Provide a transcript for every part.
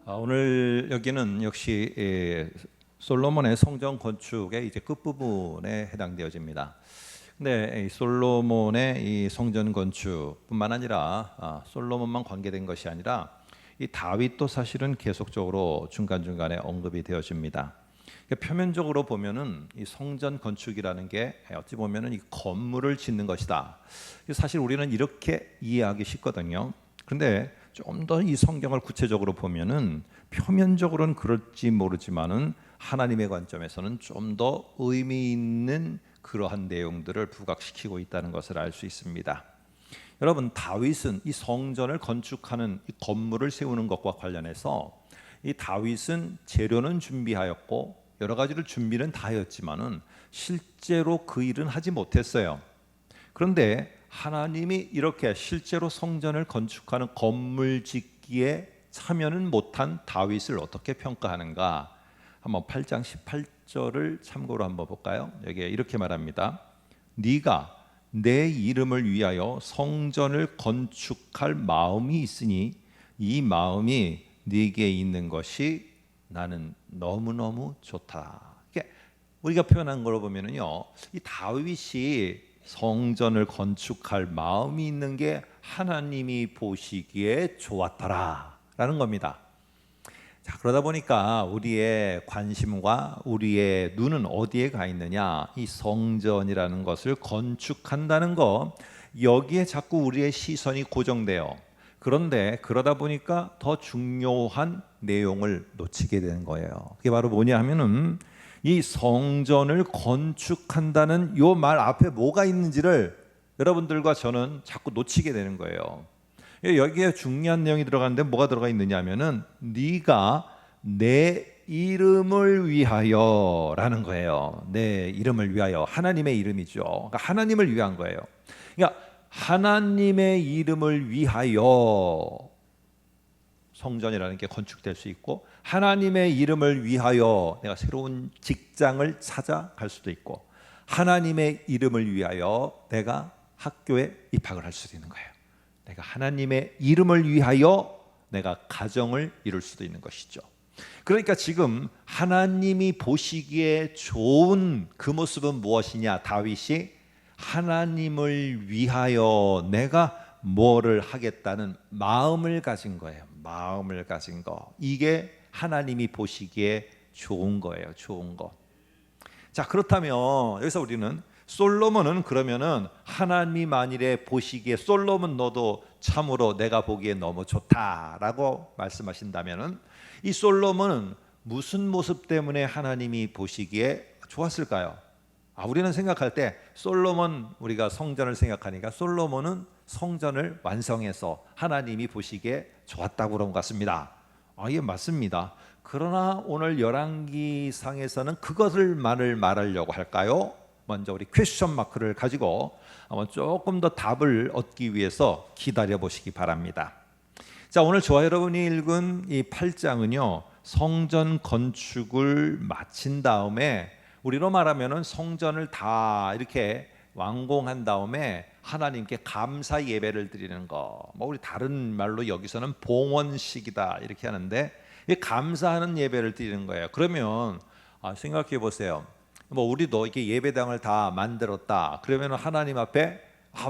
오늘 여기는 역시 솔로몬의 성전 건축의 이제 끝부분에 해당되어집니다. 근데 이 솔로몬의 이 성전 건축뿐만 아니라 솔로몬만 관계된 것이 아니라 이 다윗도 사실은 계속적으로 중간중간에 언급이 되어집니다. 그러니까 표면적으로 보면은 이 성전 건축이라는 게 어찌 보면은 이 건물을 짓는 것이다. 사실 우리는 이렇게 이해하기 쉽거든요. 그런데 좀 더 이 성경을 구체적으로 보면은 표면적으로는 그럴지 모르지만은 하나님의 관점에서는 좀 더 의미 있는 그러한 내용들을 부각시키고 있다는 것을 알 수 있습니다. 여러분, 다윗은 이 성전을 건축하는 이 건물을 세우는 것과 관련해서 이 다윗은 재료는 준비하였고 여러 가지를 준비는 다 하였지만은 실제로 그 일은 하지 못했어요. 그런데 하나님이 이렇게 실제로 성전을 건축하는 건물 짓기에 참여는 못한 다윗을 어떻게 평가하는가? 한번 8장 18절을 참고로 한번 볼까요? 여기에 이렇게 말합니다. 네가 내 이름을 위하여 성전을 건축할 마음이 있으니 이 마음이 네게 있는 것이 나는 너무너무 좋다. 우리가 표현한 걸 보면은요, 이 다윗이 성전을 건축할 마음이 있는 게 하나님이 보시기에 좋았더라라는 겁니다. 자, 그러다 보니까 우리의 관심과 우리의 눈은 어디에 가 있느냐? 이 성전이라는 것을 건축한다는 거, 여기에 자꾸 우리의 시선이 고정돼요. 그런데 그러다 보니까 더 중요한 내용을 놓치게 되는 거예요. 그게 바로 뭐냐 하면은 이 성전을 건축한다는 요 말 앞에 뭐가 있는지를 여러분들과 저는 자꾸 놓치게 되는 거예요. 여기에 중요한 내용이 들어가는데 뭐가 들어가 있느냐 하면은 네가 내 이름을 위하여라는 거예요. 내 이름을 위하여, 하나님의 이름이죠. 그러니까 하나님을 위한 거예요. 그러니까 하나님의 이름을 위하여 성전이라는 게 건축될 수 있고, 하나님의 이름을 위하여 내가 새로운 직장을 찾아갈 수도 있고, 하나님의 이름을 위하여 내가 학교에 입학을 할 수도 있는 거예요. 내가 하나님의 이름을 위하여 내가 가정을 이룰 수도 있는 것이죠. 그러니까 지금 하나님이 보시기에 좋은 그 모습은 무엇이냐? 다윗이 하나님을 위하여 내가 뭐를 하겠다는 마음을 가진 거예요. 마음을 가진 거. 이게 하나님이 보시기에 좋은 거예요. 좋은 거. 자, 그렇다면 여기서 우리는 솔로몬은 그러면은 하나님이 만일에 보시기에 솔로몬 너도 참으로 내가 보기에 너무 좋다라고 말씀하신다면은 이 솔로몬은 무슨 모습 때문에 하나님이 보시기에 좋았을까요? 우리는 생각할 때 솔로몬, 우리가 성전을 생각하니까 솔로몬은 성전을 완성해서 하나님이 보시기에 좋았다고 그런 것 같습니다. 예, 맞습니다. 그러나 오늘 열왕기상에서는 그것을 말하려고 할까요? 먼저 우리 퀘스천 마크를 가지고 한번 조금 더 답을 얻기 위해서 기다려 보시기 바랍니다. 자, 오늘 저와 여러분이 읽은 이 8장은요, 성전 건축을 마친 다음에, 우리로 말하면은 성전을 다 이렇게 완공한 다음에 하나님께 감사 예배를 드리는 거, 우리 다른 말로 여기서는 봉헌식이다 이렇게 하는데, 이 감사하는 예배를 드리는 거예요. 그러면 생각해 보세요. 우리도 이렇게 예배당을 다 만들었다. 그러면 하나님 앞에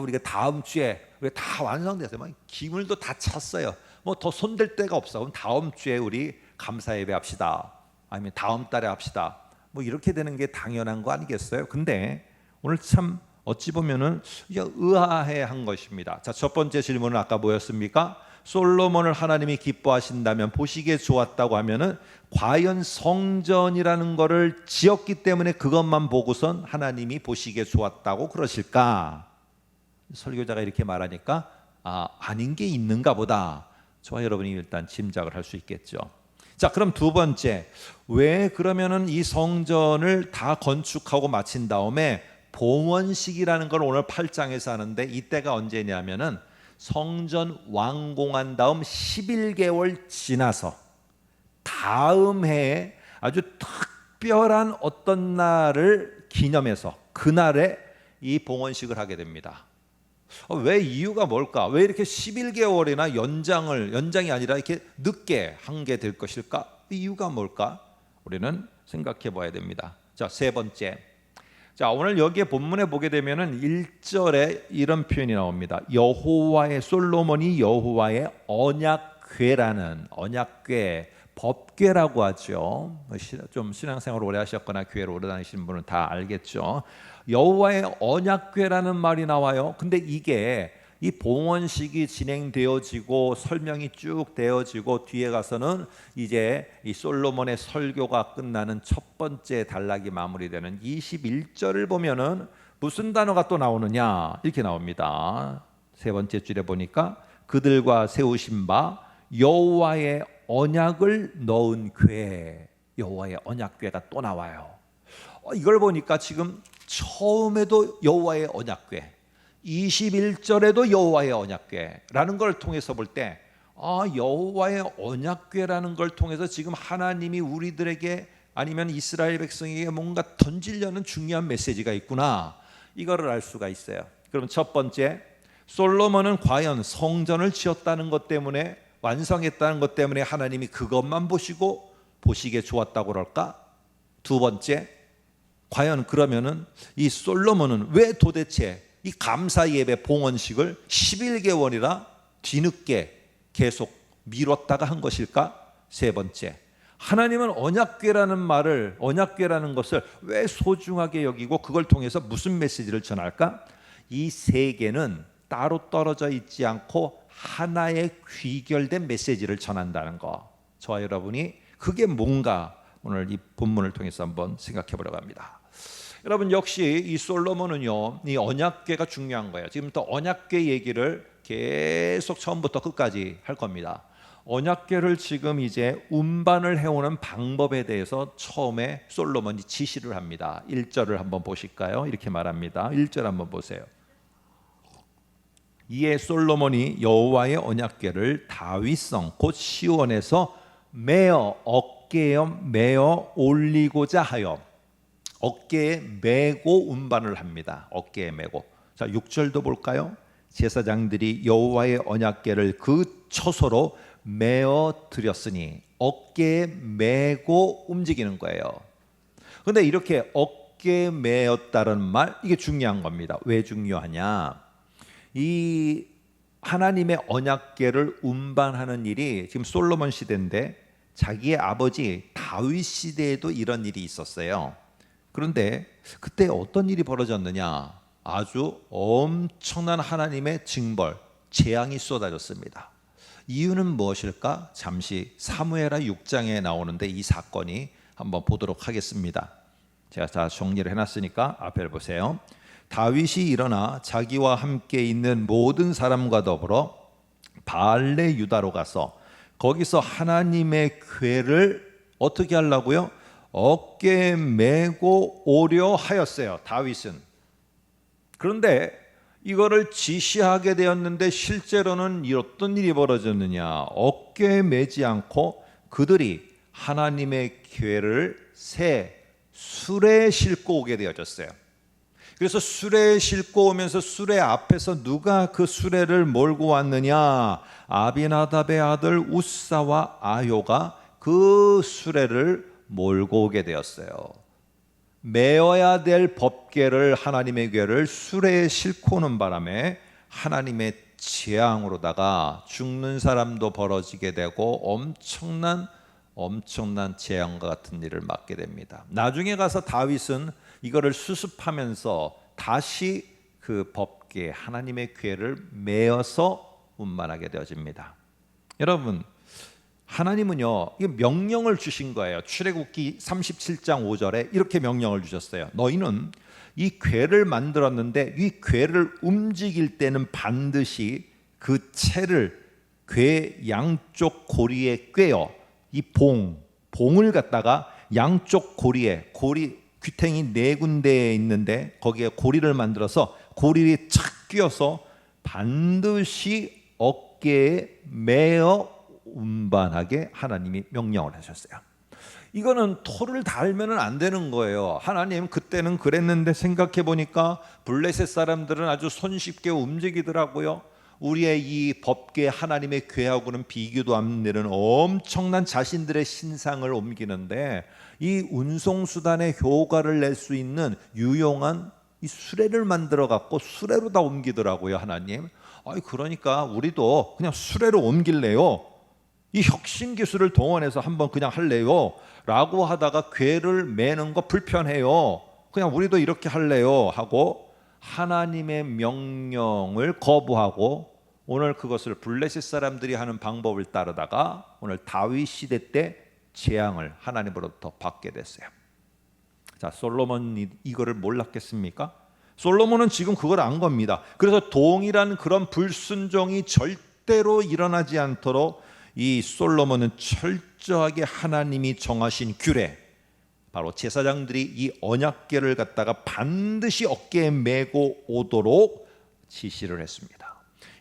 우리가 다음 주에 우리가 다 완성됐어요. 막 기물도 다 찼어요. 더 손댈 데가 없어. 그럼 다음 주에 우리 감사 예배 합시다. 아니면 다음 달에 합시다. 이렇게 되는 게 당연한 거 아니겠어요? 근데 오늘 참 어찌 보면은 의아해한 것입니다. 자, 첫 번째 질문은 아까 뭐였습니까? 솔로몬을 하나님이 기뻐하신다면, 보시기에 좋았다고 하면은 과연 성전이라는 거를 지었기 때문에 그것만 보고선 하나님이 보시기에 좋았다고 그러실까? 설교자가 이렇게 말하니까 아닌 게 있는가 보다. 저와 여러분이 일단 짐작을 할 수 있겠죠. 자, 그럼 두 번째, 왜 그러면은 이 성전을 다 건축하고 마친 다음에 봉헌식이라는 걸 오늘 8장에서 하는데, 이때가 언제냐면은 성전 완공한 다음 11개월 지나서 다음 해에 아주 특별한 어떤 날을 기념해서 그날에 이 봉헌식을 하게 됩니다. 왜 이유가 뭘까? 왜 이렇게 11개월이나 연장이 아니라 이렇게 늦게 한 게 될 것일까? 이유가 뭘까? 우리는 생각해 봐야 됩니다. 자, 세 번째. 자, 오늘 여기에 본문에 보게 되면은 1절에 이런 표현이 나옵니다. 솔로몬이 여호와의 언약궤라는, 언약궤, 법궤라고 하죠. 좀 신앙생활 오래 하셨거나 교회를 오래 다니시는 분은 다 알겠죠. 여호와의 언약궤라는 말이 나와요. 근데 이게 이 봉헌식이 진행되어지고 설명이 쭉 되어지고 뒤에 가서는 이제 이 솔로몬의 설교가 끝나는 첫 번째 단락이 마무리되는 21절을 보면은 무슨 단어가 또 나오느냐, 이렇게 나옵니다. 세 번째 줄에 보니까 그들과 세우신 바 여호와의 언약을 넣은 궤, 여호와의 언약궤가 또 나와요. 이걸 보니까 지금 처음에도 여호와의 언약궤, 21절에도 여호와의 언약궤라는 걸 통해서 볼 때, 여호와의 언약궤라는 걸 통해서 지금 하나님이 우리들에게 아니면 이스라엘 백성에게 뭔가 던지려는 중요한 메시지가 있구나, 이거를 알 수가 있어요. 그럼 첫 번째, 솔로몬은 과연 성전을 지었다는 것 때문에, 완성했다는 것 때문에 하나님이 그것만 보시기에 좋았다고 그럴까? 두 번째, 과연 그러면은 이 솔로몬은 왜 도대체 이 감사 예배 봉헌식을 11개월이나 뒤늦게 계속 미뤘다가 한 것일까? 세 번째, 하나님은 언약궤라는 것을 왜 소중하게 여기고 그걸 통해서 무슨 메시지를 전할까? 이 세 개는 따로 떨어져 있지 않고 하나의 귀결된 메시지를 전한다는 거, 저와 여러분이 그게 뭔가 오늘 이 본문을 통해서 한번 생각해 보려고 합니다. 여러분, 역시 이 솔로몬은요, 이 언약궤가 중요한 거예요. 지금부터 언약궤 얘기를 계속 처음부터 끝까지 할 겁니다. 언약궤를 지금 이제 운반을 해오는 방법에 대해서 처음에 솔로몬이 지시를 합니다. 1절을 한번 보실까요? 이렇게 말합니다. 1절 한번 보세요. 이에 솔로몬이 여호와의 언약궤를 다윗성 곧 시온에서 어깨에 메어 올리고자 하여, 어깨에 메고 운반을 합니다. 어깨에 메고. 자, 6절도 볼까요? 제사장들이 여호와의 언약궤를 그 처소로 메어 드렸으니, 어깨에 메고 움직이는 거예요. 그런데 이렇게 어깨에 메었다는 말, 이게 중요한 겁니다. 왜 중요하냐? 이 하나님의 언약궤를 운반하는 일이 지금 솔로몬 시대인데 자기의 아버지 다윗 시대에도 이런 일이 있었어요. 그런데 그때 어떤 일이 벌어졌느냐? 아주 엄청난 하나님의 징벌, 재앙이 쏟아졌습니다. 이유는 무엇일까? 잠시 사무엘하 6장에 나오는데 이 사건이 한번 보도록 하겠습니다. 제가 다 정리를 해놨으니까 앞에 보세요. 다윗이 일어나 자기와 함께 있는 모든 사람과 더불어 바알레 유다로 가서 거기서 하나님의 궤를 어떻게 하려고요? 어깨에 메고 오려 하였어요, 다윗은. 그런데 이거를 지시하게 되었는데 실제로는 어떤 일이 벌어졌느냐? 어깨에 메지 않고 그들이 하나님의 궤를 새 수레에 싣고 오게 되어졌어요. 그래서 수레에 싣고 오면서 수레 앞에서 누가 그 수레를 몰고 왔느냐? 아비나답의 아들 우사와 아요가 그 수레를 몰고 오게 되었어요. 메어야 될 법궤를, 하나님의 궤를 수레에 싣고 오는 바람에 하나님의 재앙으로다가 죽는 사람도 벌어지게 되고 엄청난 재앙과 같은 일을 맞게 됩니다. 나중에 가서 다윗은 이거를 수습하면서 다시 그 법궤, 하나님의 궤를 메어서 운반하게 되어집니다. 여러분, 하나님은요, 이 명령을 주신 거예요. 출애굽기 37장 5절에 이렇게 명령을 주셨어요. 너희는 이 궤를 만들었는데 이 궤를 움직일 때는 반드시 그 채를 궤 양쪽 고리에 꿰어, 이 봉을 갖다가 양쪽 고리에, 귀탱이 4군데에 있는데 거기에 고리를 만들어서 고리에 착 끼워서 반드시 어깨에 메어 운반하게 하나님이 명령을 하셨어요. 이거는 토를 달면은 안 되는 거예요. 하나님 그때는 그랬는데 생각해 보니까 블레셋 사람들은 아주 손쉽게 움직이더라고요. 우리의 이 법궤 하나님의 궤하고는 비교도 안 되는 엄청난 자신들의 신상을 옮기는데 이 운송수단의 효과를 낼 수 있는 유용한 이 수레를 만들어 갖고 수레로 다 옮기더라고요. 하나님. 그러니까 우리도 그냥 수레로 옮길래요. 이 혁신 기술을 동원해서 한번 그냥 할래요 라고 하다가 궤를 매는 거 불편해요. 그냥 우리도 이렇게 할래요 하고 하나님의 명령을 거부하고 오늘 그것을 블레셋 사람들이 하는 방법을 따르다가 오늘 다윗 시대 때 재앙을 하나님으로부터 받게 됐어요. 자, 솔로몬이 이거를 몰랐겠습니까? 솔로몬은 지금 그걸 안 겁니다. 그래서 동일한 그런 불순종이 절대로 일어나지 않도록 이 솔로몬은 철저하게 하나님이 정하신 규례, 바로 제사장들이 이 언약궤를 갖다가 반드시 어깨에 메고 오도록 지시를 했습니다.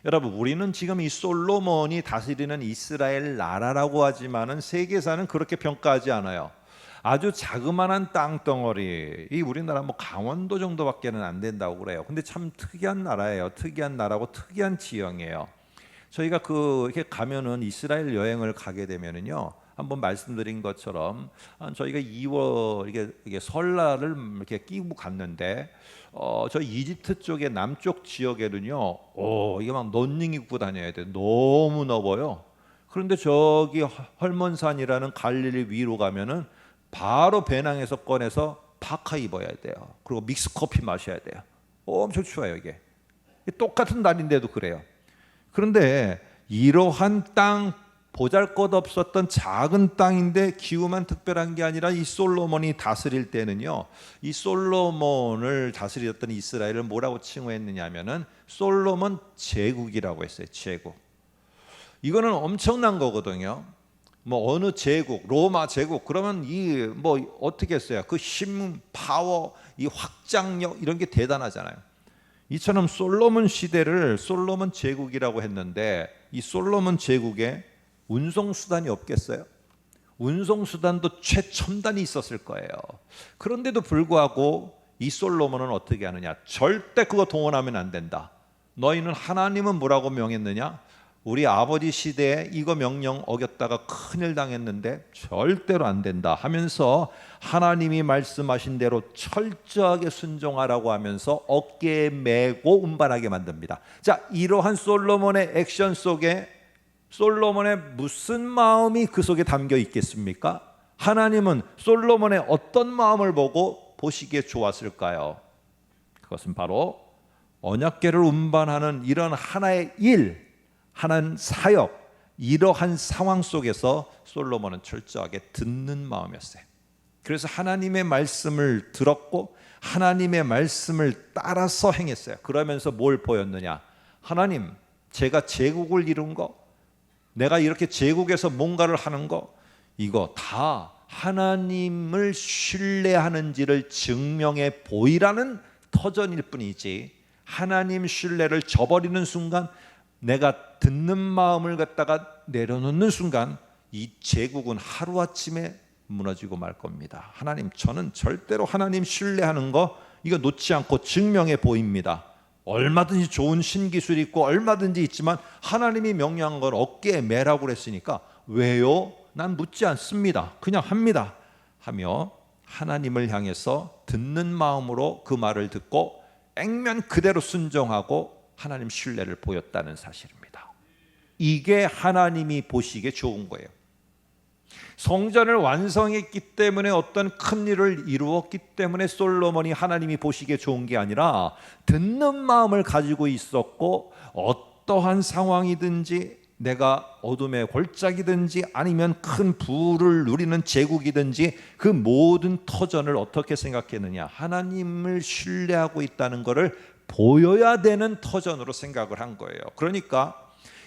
여러분, 우리는 지금 이 솔로몬이 다스리는 이스라엘 나라라고 하지만은 세계사는 그렇게 평가하지 않아요. 아주 자그마한 땅덩어리, 이 우리나라 뭐 강원도 정도밖에는 안 된다고 그래요. 근데 참 특이한 나라예요. 특이한 나라고 특이한 지형이에요. 저희가 이렇게 가면은 이스라엘 여행을 가게 되면은요, 한번 말씀드린 것처럼 저희가 2월 이게 설날을 이렇게 끼고 갔는데 저 이집트 쪽의 남쪽 지역에는요, 이게 막 런닝 입고 다녀야 돼. 너무 넓어요. 그런데 저기 헐몬산이라는 갈릴리 위로 가면은 바로 배낭에서 꺼내서 파카 입어야 돼요. 그리고 믹스 커피 마셔야 돼요. 엄청 추워요 이게. 똑같은 날인데도 그래요. 그런데 이러한 땅, 보잘것없었던 작은 땅인데 기후만 특별한 게 아니라 이 솔로몬이 다스릴 때는요, 이 솔로몬을 다스렸던 이스라엘을 뭐라고 칭호했느냐면은 솔로몬 제국이라고 했어요. 제국. 이거는 엄청난 거거든요. 뭐 어느 제국, 로마 제국, 그러면 이 뭐 어떻게 했어요? 그 힘, 파워, 이 확장력 이런 게 대단하잖아요. 이처럼 솔로몬 시대를 솔로몬 제국이라고 했는데 이 솔로몬 제국에 운송수단이 없겠어요? 운송수단도 최첨단이 있었을 거예요. 그런데도 불구하고 이 솔로몬은 어떻게 하느냐? 절대 그거 동원하면 안 된다. 너희는 하나님은 뭐라고 명했느냐? 우리 아버지 시대에 이거 명령 어겼다가 큰일 당했는데 절대로 안 된다 하면서 하나님이 말씀하신 대로 철저하게 순종하라고 하면서 어깨에 메고 운반하게 만듭니다. 자, 이러한 솔로몬의 액션 속에 솔로몬의 무슨 마음이 그 속에 담겨 있겠습니까? 하나님은 솔로몬의 어떤 마음을 보고 보시기에 좋았을까요? 그것은 바로 언약궤를 운반하는 이런 하나의 일, 하나는 사역, 이러한 상황 속에서 솔로몬은 철저하게 듣는 마음이었어요. 그래서 하나님의 말씀을 들었고 하나님의 말씀을 따라서 행했어요. 그러면서 뭘 보였느냐? 하나님, 제가 제국을 이룬 거, 내가 이렇게 제국에서 뭔가를 하는 거, 이거 다 하나님을 신뢰하는지를 증명해 보이라는 터전일 뿐이지, 하나님 신뢰를 저버리는 순간, 내가 듣는 마음을 갖다가 내려놓는 순간 이 제국은 하루아침에 무너지고 말 겁니다. 하나님, 저는 절대로 하나님 신뢰하는 거 이거 놓지 않고 증명해 보입니다. 얼마든지 좋은 신기술이 있고 얼마든지 있지만 하나님이 명령한 걸 어깨에 매라고 그랬으니까 왜요? 난 묻지 않습니다. 그냥 합니다. 하며 하나님을 향해서 듣는 마음으로 그 말을 듣고 액면 그대로 순종하고 하나님 신뢰를 보였다는 사실입니다. 이게 하나님이 보시기에 좋은 거예요. 성전을 완성했기 때문에 어떤 큰 일을 이루었기 때문에 솔로몬이 하나님이 보시기에 좋은 게 아니라 듣는 마음을 가지고 있었고 어떠한 상황이든지 내가 어둠의 골짜기든지 아니면 큰 부를 누리는 제국이든지 그 모든 터전을 어떻게 생각했느냐? 하나님을 신뢰하고 있다는 것을 보여야 되는 터전으로 생각을 한 거예요. 그러니까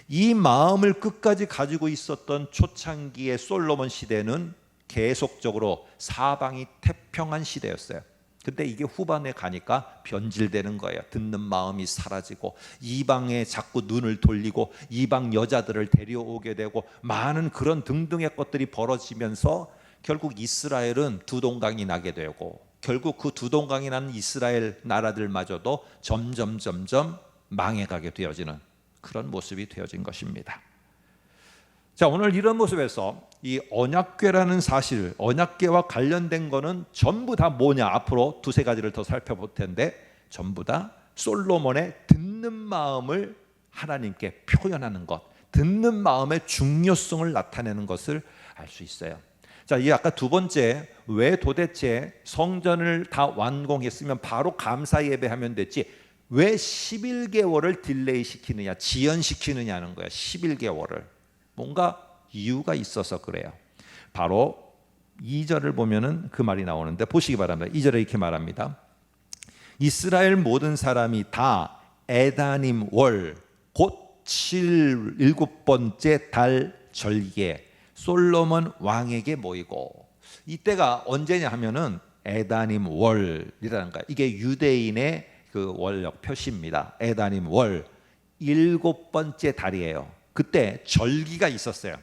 이 마음을 끝까지 가지고 있었던 초창기의 솔로몬 시대는 계속적으로 사방이 태평한 시대였어요. 근데 이게 후반에 가니까 변질되는 거예요. 듣는 마음이 사라지고 이방에 자꾸 눈을 돌리고 이방 여자들을 데려오게 되고 많은 그런 등등의 것들이 벌어지면서 결국 이스라엘은 두 동강이 나게 되고 결국 그 두 동강이 난 이스라엘 나라들마저도 점점 망해가게 되어지는 그런 모습이 되어진 것입니다. 자, 오늘 이런 모습에서 이 언약궤라는 사실, 언약궤와 관련된 거는 전부 다 뭐냐, 앞으로 두세 가지를 더 살펴볼 텐데 전부 다 솔로몬의 듣는 마음을 하나님께 표현하는 것, 듣는 마음의 중요성을 나타내는 것을 알 수 있어요. 자, 이 아까 두 번째, 왜 도대체 성전을 다 완공했으면 바로 감사 예배하면 됐지 왜 11개월을 딜레이 시키느냐, 지연시키느냐는 거야. 11개월을. 뭔가 이유가 있어서 그래요. 바로 2절을 보면은 그 말이 나오는데 보시기 바랍니다. 2절에 이렇게 말합니다. 이스라엘 모든 사람이 다 에다님 월 곧 7번째 달 절기에 솔로몬 왕에게 모이고, 이때가 언제냐 하면은 에다님 월이라는 거예요. 이게 유대인의 그 월력 표시입니다. 에다님 월 7번째 달이에요. 그때 절기가 있었어요.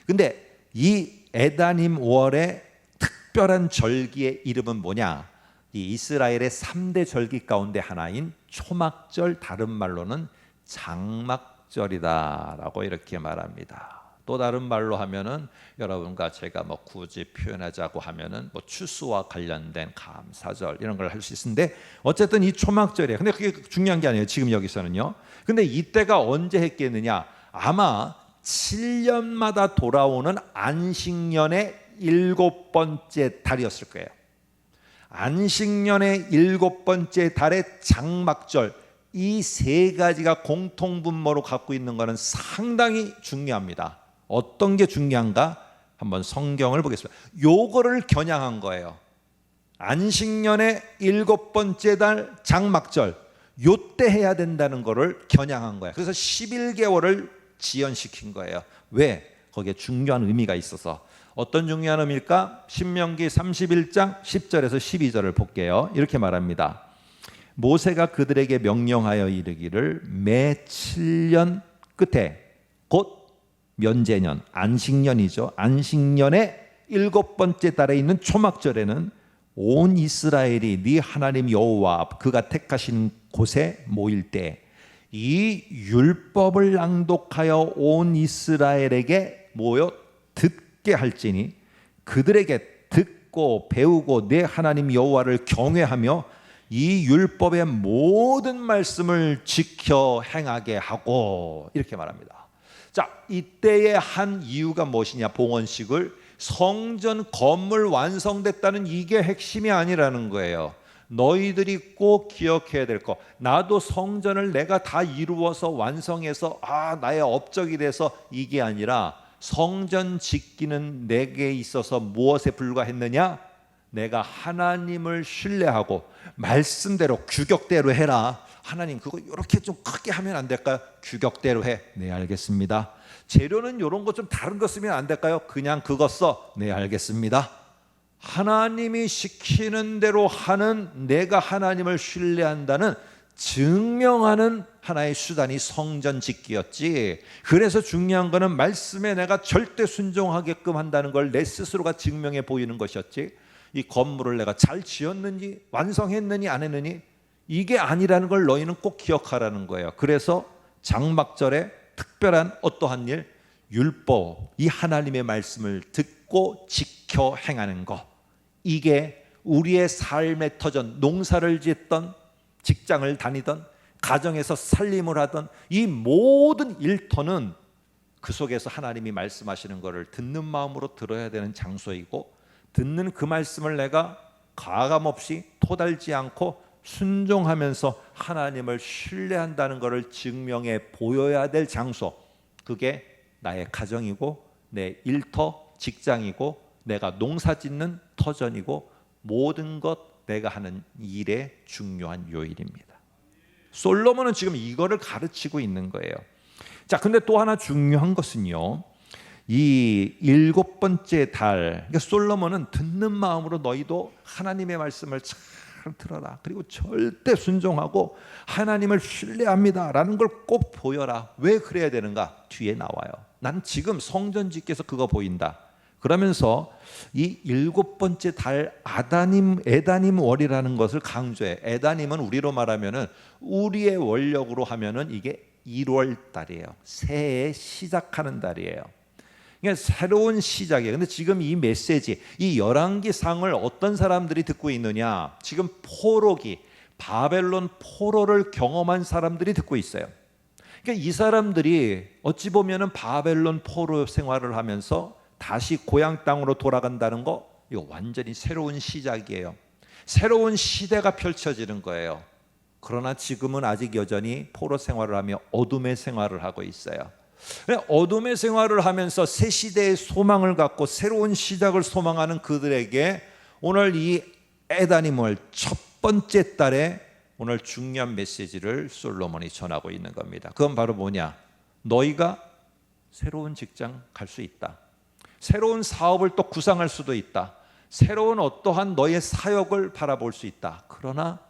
근데 이 에다님 월의 특별한 절기의 이름은 뭐냐? 이 이스라엘의 3대 절기 가운데 하나인 초막절, 다른 말로는 장막절이다라고 이렇게 말합니다. 또 다른 말로 하면은 여러분과 제가 뭐 굳이 표현하자고 하면은 뭐 추수와 관련된 감사절 이런 걸 할 수 있는데 어쨌든 이 초막절이에요. 근데 그게 중요한 게 아니에요. 지금 여기서는요. 근데 이때가 언제 했겠느냐? 아마 7년마다 돌아오는 안식년의 7번째 달이었을 거예요. 안식년의 7번째 달의 장막절, 이 세 가지가 공통분모로 갖고 있는 것은 상당히 중요합니다. 어떤 게 중요한가? 한번 성경을 보겠습니다. 요거를 겨냥한 거예요. 안식년의 7번째 달 장막절, 요때 해야 된다는 거를 겨냥한 거예요. 그래서 11개월을 지연시킨 거예요. 왜? 거기에 중요한 의미가 있어서. 어떤 중요한 의미일까? 신명기 31장 10절에서 12절을 볼게요. 이렇게 말합니다. 모세가 그들에게 명령하여 이르기를 매 7년 끝에 곧 면제년, 안식년이죠. 안식년의 7번째 달에 있는 초막절에는 온 이스라엘이 네 하나님 여호와 그가 택하신 곳에 모일 때 이 율법을 낭독하여 온 이스라엘에게 모여 듣게 할지니 그들에게 듣고 배우고 내 하나님 여호와를 경외하며 이 율법의 모든 말씀을 지켜 행하게 하고, 이렇게 말합니다. 자, 이때의 한 이유가 무엇이냐? 봉헌식을, 성전 건물 완성됐다는 이게 핵심이 아니라는 거예요. 너희들이 꼭 기억해야 될 거, 나도 성전을 내가 다 이루어서 완성해서 나의 업적이 돼서 이게 아니라 성전 짓기는 내게 있어서 무엇에 불과했느냐? 내가 하나님을 신뢰하고 말씀대로 규격대로 해라. 하나님 그거 이렇게 좀 크게 하면 안 될까요? 규격대로 해. 네, 알겠습니다. 재료는 이런 거 좀 다른 거 쓰면 안 될까요? 그냥 그거 써. 네, 알겠습니다. 하나님이 시키는 대로 하는, 내가 하나님을 신뢰한다는 증명하는 하나의 수단이 성전 짓기였지. 그래서 중요한 거는 말씀에 내가 절대 순종하게끔 한다는 걸 내 스스로가 증명해 보이는 것이었지, 이 건물을 내가 잘 지었느니 완성했느니 안 했느니 이게 아니라는 걸 너희는 꼭 기억하라는 거예요. 그래서 장막절에 특별한 어떠한 일, 율법, 이 하나님의 말씀을 듣고 지켜 행하는 것, 이게 우리의 삶의 터전, 농사를 짓던, 직장을 다니던, 가정에서 살림을 하던 이 모든 일터는 그 속에서 하나님이 말씀하시는 것을 듣는 마음으로 들어야 되는 장소이고, 듣는 그 말씀을 내가 가감없이 토달지 않고 순종하면서 하나님을 신뢰한다는 것을 증명해 보여야 될 장소, 그게 나의 가정이고 내 일터, 직장이고 내가 농사짓는 터전이고 모든 것 내가 하는 일의 중요한 요일입니다. 솔로몬은 지금 이거를 가르치고 있는 거예요. 자, 근데 또 하나 중요한 것은요, 이 7번째 달, 그러니까 솔로몬은 듣는 마음으로 너희도 하나님의 말씀을 잘 들어라, 그리고 절대 순종하고 하나님을 신뢰합니다 라는 걸 꼭 보여라. 왜 그래야 되는가? 뒤에 나와요. 난 지금 성전 짓기에서 그거 보인다. 그러면서 이 7번째 달 에다님 월이라는 것을 강조해. 에다님은 우리로 말하면은 우리의 원력으로 하면은 이게 1월 달이에요. 새해 시작하는 달이에요. 그러니까 새로운 시작이에요. 근데 지금 이 메시지, 이 열왕기상을 어떤 사람들이 듣고 있느냐? 지금 포로기, 바벨론 포로를 경험한 사람들이 듣고 있어요. 그러니까 이 사람들이 어찌 보면은 바벨론 포로 생활을 하면서 다시 고향 땅으로 돌아간다는 거, 이거 완전히 새로운 시작이에요. 새로운 시대가 펼쳐지는 거예요. 그러나 지금은 아직 여전히 포로 생활을 하며 어둠의 생활을 하고 있어요. 어둠의 생활을 하면서 새 시대의 소망을 갖고 새로운 시작을 소망하는 그들에게 오늘 이 에다님월 첫 번째 달에 오늘 중요한 메시지를 솔로몬이 전하고 있는 겁니다. 그건 바로 뭐냐? 너희가 새로운 직장 갈 수 있다. 새로운 사업을 또 구상할 수도 있다. 새로운 어떠한 너의 사역을 바라볼 수 있다. 그러나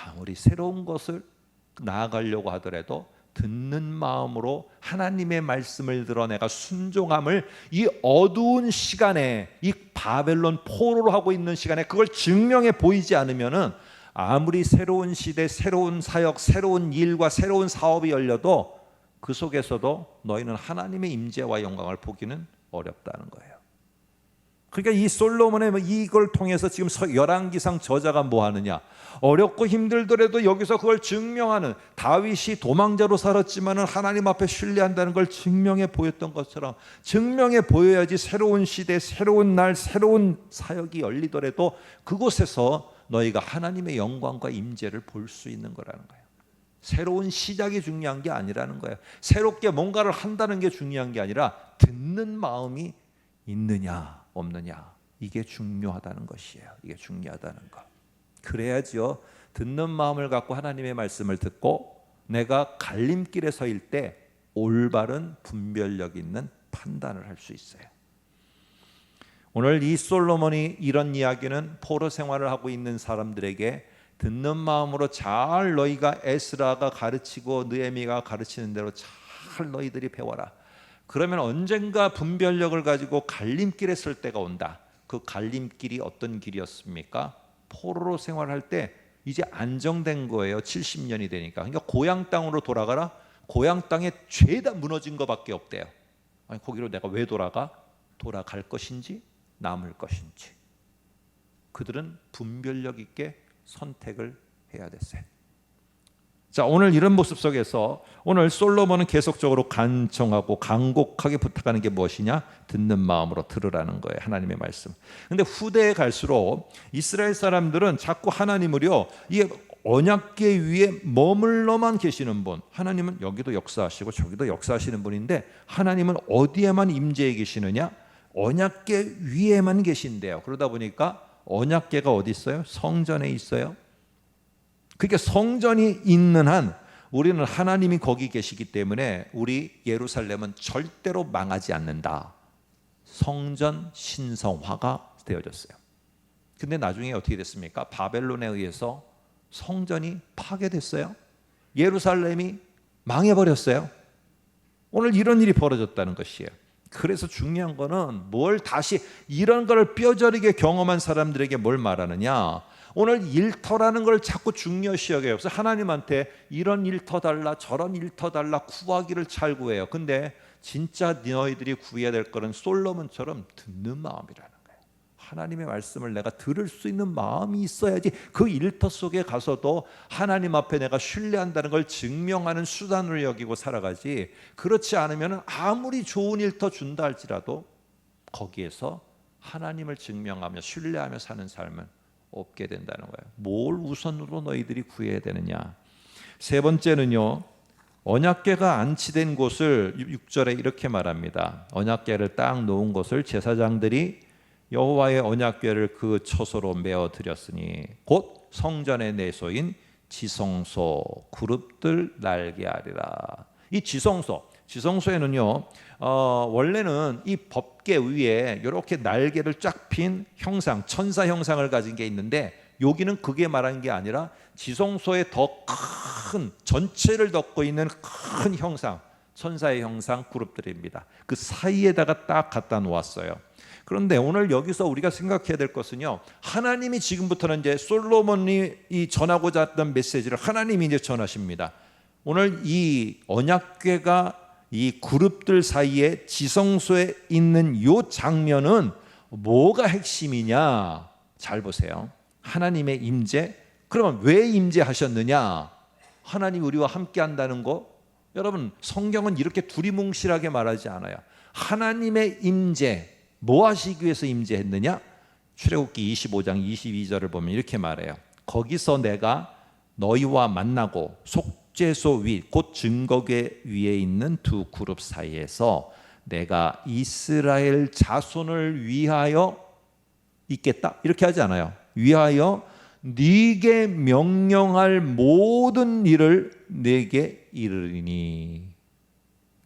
아무리 새로운 것을 나아가려고 하더라도 듣는 마음으로 하나님의 말씀을 들어 내가 순종함을 이 어두운 시간에, 이 바벨론 포로로 하고 있는 시간에 그걸 증명해 보이지 않으면은 아무리 새로운 시대, 새로운 사역, 새로운 일과 새로운 사업이 열려도 그 속에서도 너희는 하나님의 임재와 영광을 보기는 어렵다는 거예요. 그러니까 이 솔로몬의 이걸 통해서 지금 열왕기상 저자가 뭐 하느냐? 어렵고 힘들더라도 여기서 그걸 증명하는, 다윗이 도망자로 살았지만은 하나님 앞에 신뢰한다는 걸 증명해 보였던 것처럼 증명해 보여야지 새로운 시대, 새로운 날, 새로운 사역이 열리더라도 그곳에서 너희가 하나님의 영광과 임재를 볼 수 있는 거라는 거예요. 새로운 시작이 중요한 게 아니라는 거예요. 새롭게 뭔가를 한다는 게 중요한 게 아니라 듣는 마음이 있느냐 없느냐, 이게 중요하다는 것이에요. 이게 중요하다는 거. 그래야지요, 듣는 마음을 갖고 하나님의 말씀을 듣고 내가 갈림길에 서일 때 올바른 분별력 있는 판단을 할 수 있어요. 오늘 이 솔로몬이 이런 이야기는 포로 생활을 하고 있는 사람들에게 듣는 마음으로 잘 너희가 에스라가 가르치고 느헤미야가 가르치는 대로 잘 너희들이 배워라. 그러면 언젠가 분별력을 가지고 갈림길에 설 때가 온다. 그 갈림길이 어떤 길이었습니까? 포로로 생활할 때 이제 안정된 거예요. 70년이 되니까. 그러니까 고향 땅으로 돌아가라. 고향 땅에 죄다 무너진 것밖에 없대요. 아니, 거기로 내가 왜 돌아갈 것인지 남을 것인지. 그들은 분별력 있게 선택을 해야 됐어요. 자, 오늘 이런 모습 속에서 오늘 솔로몬은 계속적으로 간청하고 간곡하게 부탁하는 게 무엇이냐? 듣는 마음으로 들으라는 거예요. 하나님의 말씀. 근데 후대에 갈수록 이스라엘 사람들은 자꾸 하나님을요, 이 언약궤 위에 머물러만 계시는 분, 하나님은 여기도 역사하시고 저기도 역사하시는 분인데 하나님은 어디에만 임재해 계시느냐? 언약궤 위에만 계신대요. 그러다 보니까 언약궤가 어디 있어요? 성전에 있어요. 그러니까 성전이 있는 한 우리는 하나님이 거기 계시기 때문에 우리 예루살렘은 절대로 망하지 않는다. 성전 신성화가 되어졌어요. 근데 나중에 어떻게 됐습니까? 바벨론에 의해서 성전이 파괴됐어요. 예루살렘이 망해버렸어요. 오늘 이런 일이 벌어졌다는 것이에요. 그래서 중요한 거는 뭘 다시 이런 걸 뼈저리게 경험한 사람들에게 뭘 말하느냐? 오늘 일터라는 걸 자꾸 중요시 여겨요. 그래서 하나님한테 이런 일터 달라 저런 일터 달라 구하기를 잘 구해요. 근데 진짜 너희들이 구해야 될 거는 솔로몬처럼 듣는 마음이라는 거예요. 하나님의 말씀을 내가 들을 수 있는 마음이 있어야지 그 일터 속에 가서도 하나님 앞에 내가 신뢰한다는 걸 증명하는 수단으로 여기고 살아가지, 그렇지 않으면 아무리 좋은 일터 준다 할지라도 거기에서 하나님을 증명하며 신뢰하며 사는 삶은 없게 된다는 거예요. 뭘 우선으로 너희들이 구해야 되느냐? 세 번째는요, 언약궤가 안치된 곳을 6절에 이렇게 말합니다. 언약궤를 딱 놓은 곳을 제사장들이 여호와의 언약궤를 그 처소로 메어 드렸으니 곧 성전의 내소인 지성소 그룹들 날게 하리라. 이 지성소에는요, 원래는 이 법궤 위에 이렇게 날개를 쫙 핀 형상, 천사 형상을 가진 게 있는데 여기는 그게 말하는 게 아니라 지성소의 더 큰 전체를 덮고 있는 큰 형상, 천사의 형상 그룹들입니다. 그 사이에다가 딱 갖다 놓았어요. 그런데 오늘 여기서 우리가 생각해야 될 것은요, 하나님이 지금부터는 이제 솔로몬이 이 전하고자 했던 메시지를 하나님이 이제 전하십니다. 오늘 이 언약궤가 이 그룹들 사이에 지성소에 있는 이 장면은 뭐가 핵심이냐? 잘 보세요. 하나님의 임재. 그러면 왜 임재하셨느냐? 하나님이 우리와 함께 한다는 거. 여러분, 성경은 이렇게 두리뭉실하게 말하지 않아요. 하나님의 임재, 뭐 하시기 위해서 임재했느냐? 출애굽기 25장 22절을 보면 이렇게 말해요. 거기서 내가 너희와 만나고 속죄소 위, 곧 증거궤 위에 있는 두 그룹 사이에서 내가 이스라엘 자손을 위하여 있겠다, 이렇게 하지 않아요. 위하여 네게 명령할 모든 일을 네게 이르리니.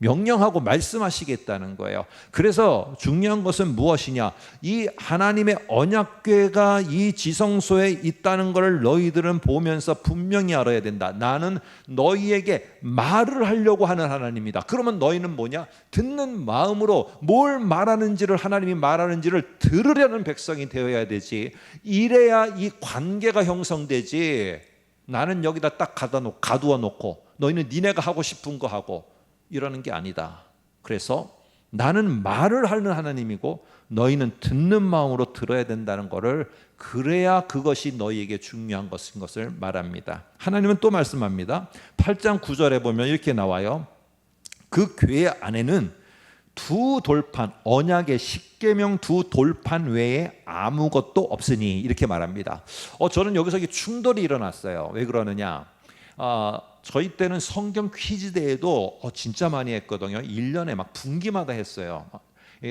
명령하고 말씀하시겠다는 거예요. 그래서 중요한 것은 무엇이냐? 이 하나님의 언약궤가 이 지성소에 있다는 것을 너희들은 보면서 분명히 알아야 된다. 나는 너희에게 말을 하려고 하는 하나님이다. 그러면 너희는 뭐냐? 듣는 마음으로 뭘 말하는지를, 하나님이 말하는지를 들으려는 백성이 되어야 되지. 이래야 이 관계가 형성되지. 나는 여기다 딱 가두어 놓고 너희는 니네가 하고 싶은 거 하고 이러는 게 아니다. 그래서 나는 말을 하는 하나님이고 너희는 듣는 마음으로 들어야 된다는 것을, 그래야 그것이 너희에게 중요한 것인 것을 말합니다. 하나님은 또 말씀합니다. 8장 9절에 보면 이렇게 나와요. 그 궤 안에는 두 돌판, 언약의 십계명 두 돌판 외에 아무것도 없으니, 이렇게 말합니다. 저는 여기서 충돌이 일어났어요. 왜 그러느냐? 저희 때는 성경 퀴즈 대회도 진짜 많이 했거든요. 1년에 막 분기마다 했어요.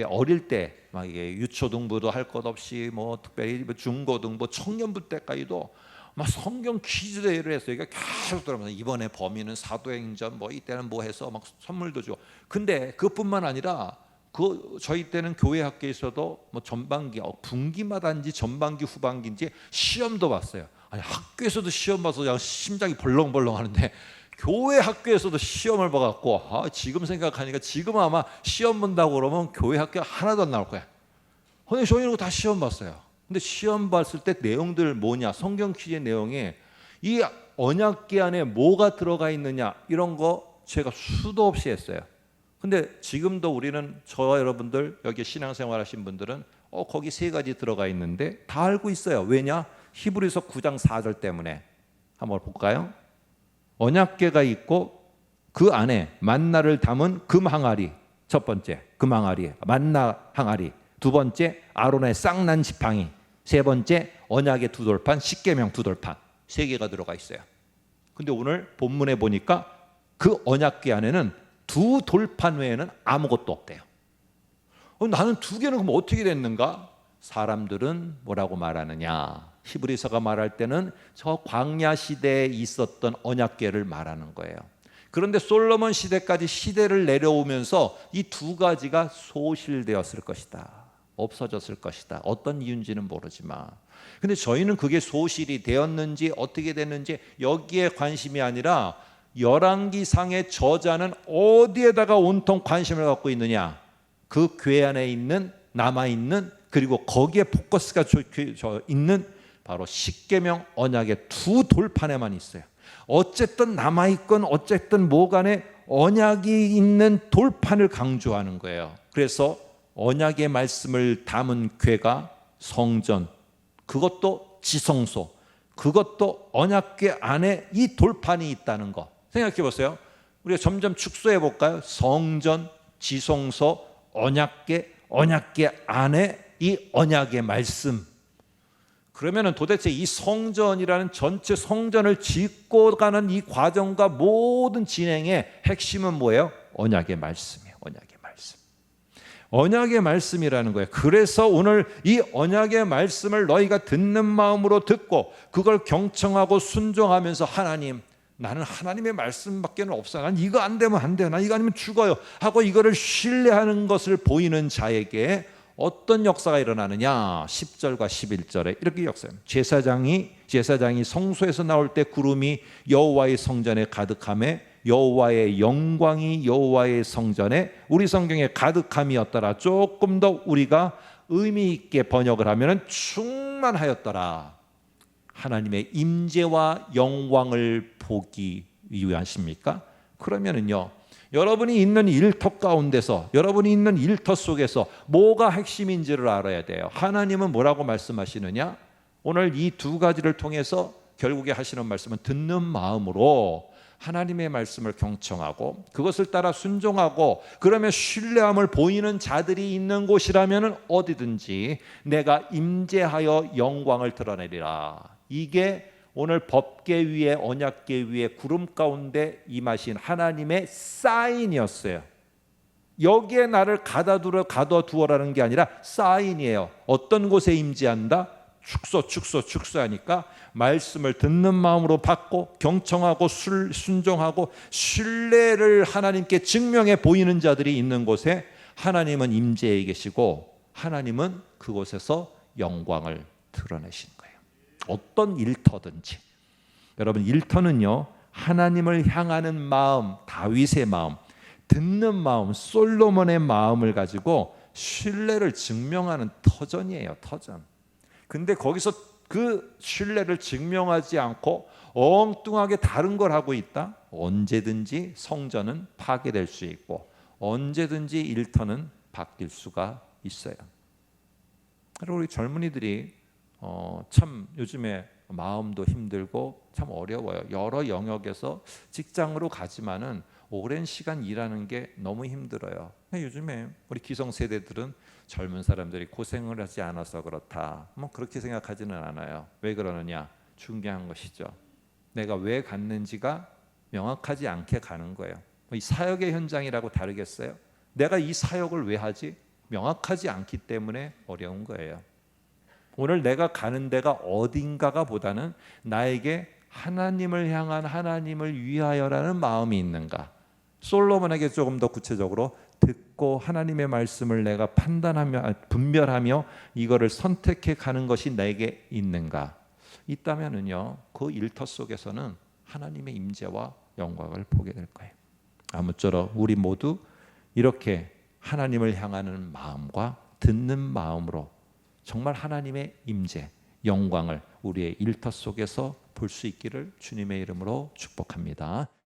어릴 때 막 이게 유초등부도 할 것 없이 뭐 특별히 중고등부, 청년부 때까지도 막 성경 퀴즈 대회를 했어요. 이게 계속 들어가면서 이번에 범인은 사도행전, 뭐 이때는 뭐 해서 막 선물도 주고. 근데 그뿐만 아니라 저희 때는 교회 학교에서도 뭐 전반기, 분기마다인지 전반기 후반기인지 시험도 봤어요. 아니, 학교에서도 시험 봐서 그냥 심장이 벌렁벌렁 하는데 교회 학교에서도 시험을 봐갖고, 지금 생각하니까 지금 아마 시험 본다고 그러면 교회 학교 하나도 안 나올 거야. 근데 저희는 다 시험 봤어요. 근데 시험 봤을 때 내용들 뭐냐? 성경 퀴즈의 내용에 이 언약궤 안에 뭐가 들어가 있느냐, 이런 거 제가 수도 없이 했어요. 근데 지금도 우리는, 저와 여러분들 여기 신앙생활 하신 분들은 거기 세 가지 들어가 있는데 다 알고 있어요. 왜냐? 히브리서 9장 4절 때문에. 한번 볼까요? 언약궤가 있고 그 안에 만나를 담은 금 항아리, 첫 번째 금 항아리, 만나 항아리. 두 번째 아론의 쌍난 지팡이. 세 번째 언약의 두 돌판, 십계명 두 돌판. 세 개가 들어가 있어요. 근데 오늘 본문에 보니까 그 언약궤 안에는 두 돌판 외에는 아무것도 없대요. 나는 두 개는 그럼 어떻게 됐는가? 사람들은 뭐라고 말하느냐? 히브리서가 말할 때는 저 광야 시대에 있었던 언약궤를 말하는 거예요. 그런데 솔로몬 시대까지 시대를 내려오면서 이 두 가지가 소실되었을 것이다. 없어졌을 것이다. 어떤 이유인지는 모르지만. 근데 저희는 그게 소실이 되었는지 어떻게 됐는지 여기에 관심이 아니라 열왕기상의 저자는 어디에다가 온통 관심을 갖고 있느냐? 그 궤 안에 있는, 남아있는, 그리고 거기에 포커스가 있는 바로 십계명 언약의 두 돌판에만 있어요. 어쨌든 남아있건 어쨌든 뭐간에 언약이 있는 돌판을 강조하는 거예요. 그래서 언약의 말씀을 담은 궤가 성전, 그것도 지성소, 그것도 언약궤 안에 이 돌판이 있다는 거 생각해 보세요. 우리가 점점 축소해 볼까요? 성전, 지성소, 언약궤, 언약궤 안에 이 언약의 말씀. 그러면은 도대체 이 성전이라는 전체 성전을 짓고 가는 이 과정과 모든 진행의 핵심은 뭐예요? 언약의 말씀이에요. 언약의 말씀. 언약의 말씀이라는 거예요. 그래서 오늘 이 언약의 말씀을 너희가 듣는 마음으로 듣고 그걸 경청하고 순종하면서, 하나님, 나는 하나님의 말씀밖에 없어. 난 이거 안 되면 안 돼요. 난 이거 아니면 죽어요. 하고 이거를 신뢰하는 것을 보이는 자에게 어떤 역사가 일어나느냐? 10절과 11절에 이렇게 역사합니다. 제사장이 성소에서 나올 때 구름이 여호와의 성전에 가득함에 여호와의 영광이 여호와의 성전에, 우리 성경에 가득함이었더라. 조금 더 우리가 의미 있게 번역을 하면은 충만하였더라. 하나님의 임재와 영광을 보기 위하십니까? 그러면은요, 여러분이 있는 일터 가운데서, 여러분이 있는 일터 속에서 뭐가 핵심인지를 알아야 돼요. 하나님은 뭐라고 말씀하시느냐? 오늘 이 두 가지를 통해서 결국에 하시는 말씀은 듣는 마음으로 하나님의 말씀을 경청하고 그것을 따라 순종하고, 그러면 신뢰함을 보이는 자들이 있는 곳이라면 어디든지 내가 임재하여 영광을 드러내리라. 이게 오늘 법계 위에, 언약계 위에 구름 가운데 임하신 하나님의 사인이었어요. 여기에 나를 가둬두어라는 게 아니라 사인이에요. 어떤 곳에 임재한다? 축소하니까 말씀을 듣는 마음으로 받고 경청하고 순종하고 신뢰를 하나님께 증명해 보이는 자들이 있는 곳에 하나님은 임재해 계시고, 하나님은 그곳에서 영광을 드러내시는 거예요. 어떤 일터든지. 여러분, 일터는요, 하나님을 향하는 마음, 다윗의 마음, 듣는 마음, 솔로몬의 마음을 가지고 신뢰를 증명하는 터전이에요. 터전. 근데 거기서 그 신뢰를 증명하지 않고 엉뚱하게 다른 걸 하고 있다? 언제든지 성전은 파괴될 수 있고 언제든지 일터는 바뀔 수가 있어요. 우리 젊은이들이 참 요즘에 마음도 힘들고 참 어려워요. 여러 영역에서 직장으로 가지만은 오랜 시간 일하는 게 너무 힘들어요. 요즘에 우리 기성세대들은 젊은 사람들이 고생을 하지 않아서 그렇다, 뭐 그렇게 생각하지는 않아요. 왜 그러느냐? 중요한 것이죠. 내가 왜 갔는지가 명확하지 않게 가는 거예요. 이 사역의 현장이라고 다르겠어요? 내가 이 사역을 왜 하지? 명확하지 않기 때문에 어려운 거예요. 오늘 내가 가는 데가 어딘가가 보다는 나에게 하나님을 향한, 하나님을 위하여라는 마음이 있는가? 솔로몬에게 조금 더 구체적으로 듣고 하나님의 말씀을 내가 판단하며 분별하며 이거를 선택해 가는 것이 내게 있는가? 있다면은요, 그 일터 속에서는 하나님의 임재와 영광을 보게 될 거예요. 아무쪼록 우리 모두 이렇게 하나님을 향하는 마음과 듣는 마음으로 정말 하나님의 임재, 영광을 우리의 일터 속에서 볼 수 있기를 주님의 이름으로 축복합니다.